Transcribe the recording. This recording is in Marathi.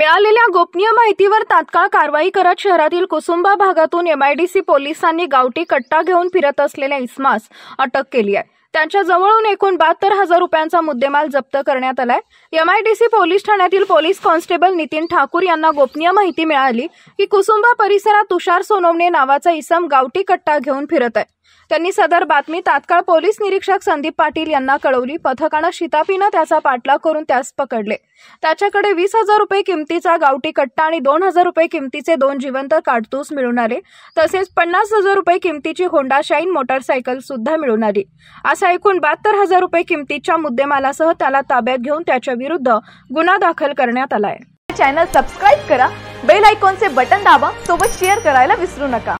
मिळालेल्या गोपनीय माहितीवर तात्काळ कारवाई करत शहरातील कुसुंबा भागातून एमआयडीसी पोलिसांनी गावठी कट्टा घेऊन फिरत असलेल्या इसमास अटक केली आहे। त्यांच्या जवळून एकूण 72,000 रुपयांचा मुद्देमाल जप्त करण्यात आलाय। एमआयडीसी पोलीस ठाण्यातील पोलीस कॉन्स्टेबल नितीन ठाकूर यांना गोपनीय माहिती मिळाली की कुसुंबा परिसरात तुषार सोनवणे नावाचा इसम गावठी कट्टा घेऊन फिरत आहे। त्यांनी सदर बातमी तात्काळ पोलीस निरीक्षक संदीप पाटील यांना कळवली। पथकाने शिताफीने त्याचा पाठलाग करून त्यास पकडले। त्याच्याकडे 20,000 रुपये किमतीचा गावठी कट्टा आणि 2,000 रुपये किमतीचे 2 जिवंत काडतूस मिळून आले। तसेच 50,000 रुपये किमतीची होंडा शाईन मोटरसायकल सुद्धा मिळून आली। असा एकूण 72,000 रुपये किमतीच्या मुद्देमालासह त्याला ताब्यात घेऊन त्याच्या विरुद्ध गुन्हा दाखल करण्यात आला आहे। चॅनल सबस्क्राइब करा, बेल आयकॉनचे बटन दाबा, सोबत शेअर करायला विसरू नका।